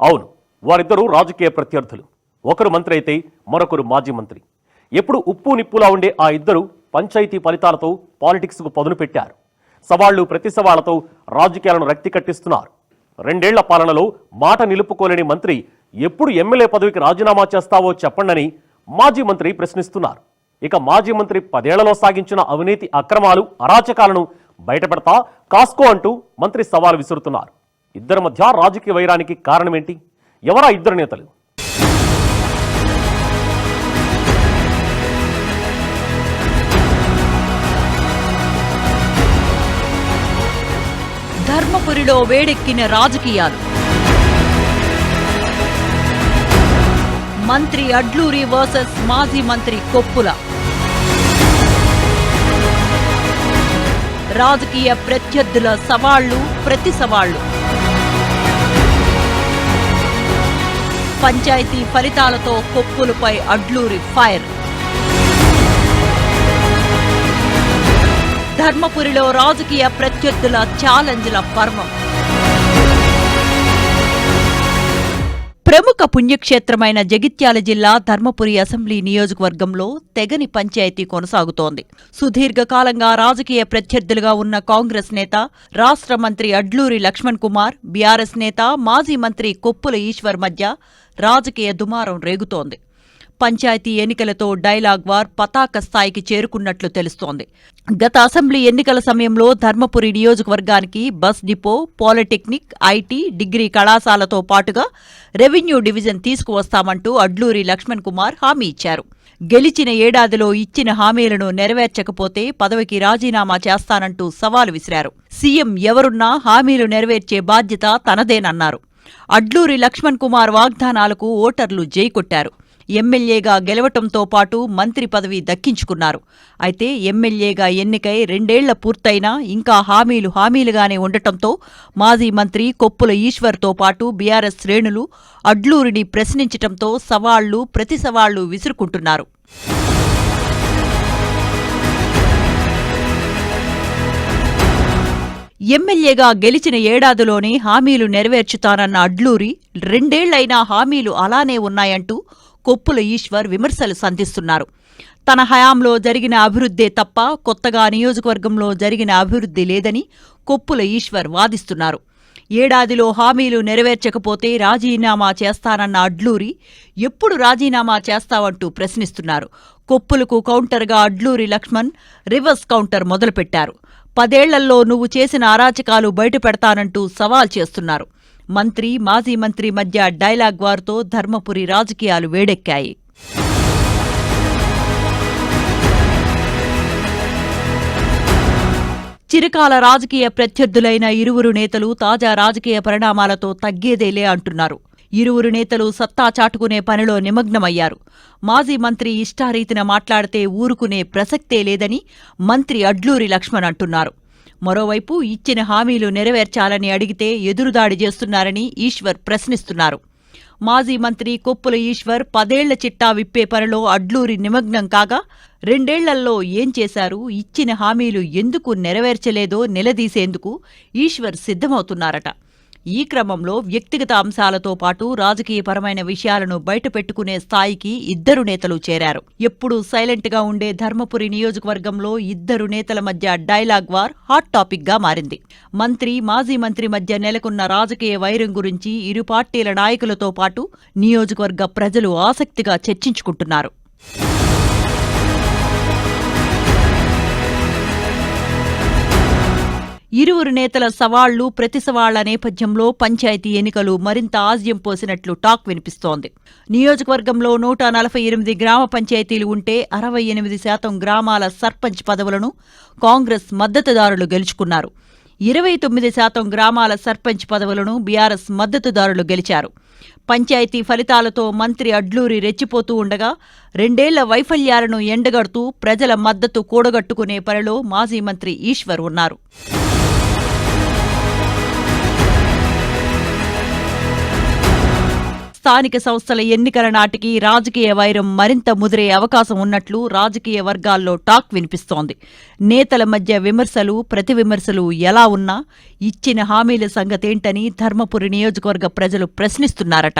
అవును, వారిద్దరూ రాజకీయ ప్రత్యర్థులు. ఒకరు మంత్రి అయితే మరొకరు మాజీ మంత్రి. ఎప్పుడు ఉప్పు నిప్పులా ఉండే ఆ ఇద్దరు పంచాయతీ ఫలితాలతో పాలిటిక్స్కు పదును పెట్టారు. సవాళ్లు ప్రతి సవాళ్లతో రాజకీయాలను రక్తి కట్టిస్తున్నారు. 2 ఏళ్ల పాలనలో మాట నిలుపుకోలేని మంత్రి ఎప్పుడు ఎమ్మెల్యే పదవికి రాజీనామా చేస్తావో చెప్పండని మాజీ మంత్రి ప్రశ్నిస్తున్నారు. ఇక మాజీ మంత్రి 10 ఏళ్లలో సాగించిన అవినీతి అక్రమాలు అరాచకాలను బయటపెడతా కాస్కో అంటూ మంత్రి సవాల్ విసురుతున్నారు. ఇద్దరి మధ్య రాజకీయ వైరానికి కారణమేంటి? ఎవరా ఇద్దరు నేతలు? ధర్మపురిలో వేడెక్కిన రాజకీయాలు. మంత్రి అడ్లూరి వర్సెస్ మాజీ మంత్రి కొప్పుల. రాజకీయ ప్రత్యర్థుల సవాళ్లు ప్రతి సవాళ్లు. పంచాయతీ ఫలితాలతో కొప్పులపై అడ్లూరి ఫైర్. ధర్మపురిలో రాజకీయ ప్రత్యర్థుల ఛాలెంజ్ల పర్వం. ప్రముఖ పుణ్యక్షేత్రమైన జగిత్యాల జిల్లా ధర్మపురి అసెంబ్లీ నియోజకవర్గంలో తెగని పంచాయతీ కొనసాగుతోంది. సుదీర్ఘకాలంగా రాజకీయ ప్రత్యర్థులుగా ఉన్న కాంగ్రెస్ నేత, రాష్ట్ర మంత్రి అడ్లూరి లక్ష్మణ్ కుమార్, బీఆర్ఎస్ నేత, మాజీ మంత్రి కొప్పుల ఈశ్వర్ మధ్య రాజకీయ దుమారం రేగుతోంది. పంచాయతీ ఎన్నికలతో డైలాగ్ వార్ పతాక స్థాయికి చేరుకున్నట్లు తెలుస్తోంది. గత అసెంబ్లీ ఎన్నికల సమయంలో ధర్మపురి నియోజకవర్గానికి bus depot, polytechnic, IT, degree కళాశాలతో పాటుగా రెవెన్యూ డివిజన్ తీసుకువస్తామంటూ అడ్లూరి లక్ష్మణ్ కుమార్ హామీ ఇచ్చారు. గెలిచిన ఏడాదిలో ఇచ్చిన హామీలను నెరవేర్చకపోతే పదవికి రాజీనామా చేస్తానంటూ సవాలు విసిరారు. సీఎం ఎవరున్నా హామీలు నెరవేర్చే బాధ్యత తనదేనన్నారు. అడ్లూరి లక్ష్మణ్ కుమార్ వాగ్దానాలకు ఓటర్లు జై కొట్టారు. ఎమ్మెల్యేగా గెలవటంతో పాటు మంత్రి పదవి దక్కించుకున్నారు. అయితే ఎమ్మెల్యేగా ఎన్నికై 2 ఏళ్ల పూర్తయినా ఇంకా హామీలుగానే ఉండటంతో మాజీ మంత్రి కొప్పుల ఈశ్వర్తో పాటు బీఆర్ఎస్ శ్రేణులు అడ్లూరిని ప్రశ్నించటంతో సవాళ్లు ప్రతి సవాళ్లు విసురుకుంటున్నారు. ఎమ్మెల్యేగా గెలిచిన ఏడాదిలోనే హామీలు నెరవేర్చుతానన్న అడ్లూరి 2 ఏళ్లైనా హామీలు అలానే ఉన్నాయంటూ కొప్పుల ఈశ్వర్ విమర్శలు సంధిస్తున్నారు. తన హయాంలో జరిగిన అభివృద్ధే తప్ప కొత్తగా నియోజకవర్గంలో జరిగిన అభివృద్ధి లేదని కొప్పుల ఈశ్వర్ వాదిస్తున్నారు. ఏడాదిలో హామీలు నెరవేర్చకపోతే రాజీనామా చేస్తానన్న అడ్లూరి ఎప్పుడు రాజీనామా చేస్తావంటూ ప్రశ్నిస్తున్నారు. కొప్పులకు కౌంటర్గా అడ్లూరి లక్ష్మణ్ రివర్స్ కౌంటర్ మొదలుపెట్టారు. 10 ఏళ్లలో నువ్వు చేసిన అరాచకాలు బయటపెడతానంటూ సవాల్ చేస్తున్నారు. మంత్రి, మాజీ మంత్రి మధ్య డైలాగ్ వార్తో ధర్మపురి రాజకీయాలు వేడెక్కాయి. చిరకాల రాజకీయ ప్రత్యర్థులైన ఇరువురు నేతలు తాజా రాజకీయ పరిణామాలతో తగ్గేదేలే అంటున్నారు. ఇరువురు నేతలు సత్తా చాటుకునే పనిలో నిమగ్నమయ్యారు. మాజీ మంత్రి ఇష్టారీతిన మాట్లాడితే ఊరుకునే ప్రసక్తే లేదని మంత్రి అడ్లూరి లక్ష్మణ్ అంటున్నారు. మరోవైపు ఇచ్చిన హామీలు నెరవేర్చాలని అడిగితే ఎదురుదాడి చేస్తున్నారని ఈశ్వర్ ప్రశ్నిస్తున్నారు. మాజీ మంత్రి కొప్పుల ఈశ్వర్ 10 ఏళ్ల చిట్టా విప్పే పనిలో అడ్లూరి నిమగ్నం కాగా 2 ఏళ్లలో ఏం చేశారు, ఇచ్చిన హామీలు ఎందుకు నెరవేర్చలేదో నిలదీసేందుకు ఈశ్వర్ సిద్ధమవుతున్నారట. ఈ క్రమంలో వ్యక్తిగత అంశాలతో పాటు రాజకీయపరమైన విషయాలను బయటపెట్టుకునే స్థాయికి ఇద్దరు నేతలు చేరారు. ఎప్పుడూ సైలెంట్గా ఉండే ధర్మపురి నియోజకవర్గంలో ఇద్దరు నేతల మధ్య డైలాగ్ వార్ హాట్ టాపిక్ గా మారింది. మంత్రి, మాజీ మంత్రి మధ్య నెలకొన్న రాజకీయ వైరం గురించి ఇరు పార్టీల నాయకులతో పాటు నియోజకవర్గ ప్రజలు ఆసక్తిగా చర్చించుకుంటున్నారు. ఇరువురు నేతల సవాళ్లు ప్రతి సవాళ్ల నేపథ్యంలో పంచాయతీ ఎన్నికలు మరింత ఆజ్యం పోసినట్లు టాక్ వినిపిస్తోంది. నియోజకవర్గంలో 148 గ్రామ పంచాయతీలు ఉంటే 68% గ్రామాల సర్పంచ్ పదవులను కాంగ్రెస్ మద్దతుదారులు గెలుచుకున్నారు. 29% గ్రామాల సర్పంచ్ పదవులను బీఆర్ఎస్ మద్దతుదారులు గెలిచారు. పంచాయతీ ఫలితాలతో మంత్రి అడ్లూరి రెచ్చిపోతూ ఉండగా 2 ఏళ్ల వైఫల్యాలను ఎండగడుతూ ప్రజల మద్దతు కూడగట్టుకునే పనిలో మాజీ మంత్రి ఈశ్వర్ ఉన్నారు. స్థానిక సంస్థల ఎన్నికల నాటికి రాజకీయ వైరం మరింత ముదిరే అవకాశం ఉన్నట్లు రాజకీయ వర్గాల్లో టాక్ వినిపిస్తోంది. నేతల మధ్య విమర్శలు, ప్రతి విమర్శలు ఎలా ఉన్నా ఇచ్చిన హామీల సంగతేంటని ధర్మపురి నియోజకవర్గ ప్రజలు ప్రశ్నిస్తున్నారట.